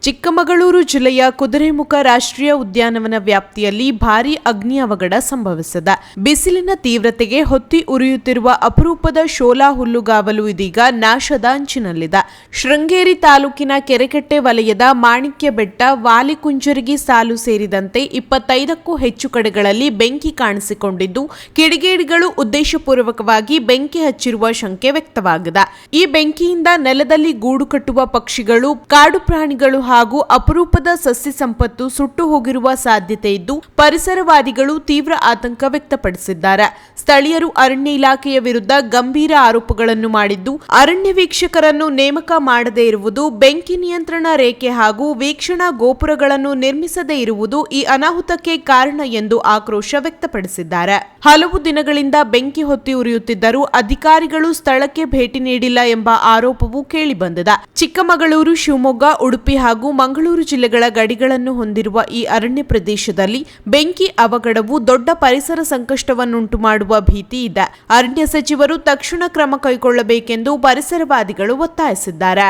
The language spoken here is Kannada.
ಚಿಕ್ಕಮಗಳೂರು ಜಿಲ್ಲೆಯ ಕುದುರೆಮುಖ ರಾಷ್ಟ್ರೀಯ ಉದ್ಯಾನವನ ವ್ಯಾಪ್ತಿಯಲ್ಲಿ ಭಾರೀ ಅಗ್ನಿ ಅವಘಡ ಸಂಭವಿಸಿದೆ. ಬಿಸಿಲಿನ ತೀವ್ರತೆಗೆ ಹೊತ್ತಿ ಉರಿಯುತ್ತಿರುವ ಅಪರೂಪದ ಶೋಲಾ ಹುಲ್ಲುಗಾವಲು ಇದೀಗ ನಾಶದ ಅಂಚಿನಲ್ಲಿದೆ. ಶೃಂಗೇರಿ ತಾಲೂಕಿನ ಕೆರೆಕಟ್ಟೆ ವಲಯದ ಮಾಣಿಕ್ಯ ಬೆಟ್ಟ, ವಾಲಿಕುಂಜರಗಿ ಸಾಲು ಸೇರಿದಂತೆ 25ಕ್ಕೂ ಹೆಚ್ಚು ಕಡೆಗಳಲ್ಲಿ ಬೆಂಕಿ ಕಾಣಿಸಿಕೊಂಡಿದ್ದು, ಕಿಡಿಗೇಡಿಗಳು ಉದ್ದೇಶಪೂರ್ವಕವಾಗಿ ಬೆಂಕಿ ಹಚ್ಚಿರುವ ಶಂಕೆ ವ್ಯಕ್ತವಾಗಿದೆ. ಈ ಬೆಂಕಿಯಿಂದ ನೆಲದಲ್ಲಿ ಗೂಡು ಕಟ್ಟುವ ಪಕ್ಷಿಗಳು, ಕಾಡು ಪ್ರಾಣಿಗಳು ಹಾಗೂ ಅಪರೂಪದ ಸಸ್ಯ ಸಂಪತ್ತು ಸುಟ್ಟು ಹೋಗಿರುವ ಸಾಧ್ಯತೆ ಇದ್ದು, ಪರಿಸರವಾದಿಗಳು ತೀವ್ರ ಆತಂಕ ವ್ಯಕ್ತಪಡಿಸಿದ್ದಾರೆ. ಸ್ಥಳೀಯರು ಅರಣ್ಯ ಇಲಾಖೆಯ ವಿರುದ್ಧ ಗಂಭೀರ ಆರೋಪಗಳನ್ನು ಮಾಡಿದ್ದು, ಅರಣ್ಯ ವೀಕ್ಷಕರನ್ನು ನೇಮಕ ಮಾಡದೇ ಇರುವುದು, ಬೆಂಕಿ ನಿಯಂತ್ರಣ ರೇಖೆ ಹಾಗೂ ವೀಕ್ಷಣಾ ಗೋಪುರಗಳನ್ನು ನಿರ್ಮಿಸದೇ ಇರುವುದು ಈ ಅನಾಹುತಕ್ಕೆ ಕಾರಣ ಎಂದು ಆಕ್ರೋಶ ವ್ಯಕ್ತಪಡಿಸಿದ್ದಾರೆ. ಹಲವು ದಿನಗಳಿಂದ ಬೆಂಕಿ ಹೊತ್ತಿ ಉರಿಯುತ್ತಿದ್ದರೂ ಅಧಿಕಾರಿಗಳು ಸ್ಥಳಕ್ಕೆ ಭೇಟಿ ನೀಡಿಲ್ಲ ಎಂಬ ಆರೋಪವೂ ಕೇಳಿಬಂದಿದೆ. ಚಿಕ್ಕಮಗಳೂರು, ಶಿವಮೊಗ್ಗ, ಉಡುಪಿ ಹಾಗೂ ಮಂಗಳೂರು ಜಿಲ್ಲೆಗಳ ಗಡಿಗಳನ್ನು ಹೊಂದಿರುವ ಈ ಅರಣ್ಯ ಪ್ರದೇಶದಲ್ಲಿ ಬೆಂಕಿ ಅವಘಡವು ದೊಡ್ಡ ಪರಿಸರ ಸಂಕಷ್ಟವನ್ನುಂಟು ಮಾಡುವ ಭೀತಿ ಇದೆ. ಅರಣ್ಯ ಸಚಿವರು ತಕ್ಷಣ ಕ್ರಮ ಕೈಗೊಳ್ಳಬೇಕೆಂದು ಪರಿಸರವಾದಿಗಳು ಒತ್ತಾಯಿಸಿದ್ದಾರೆ.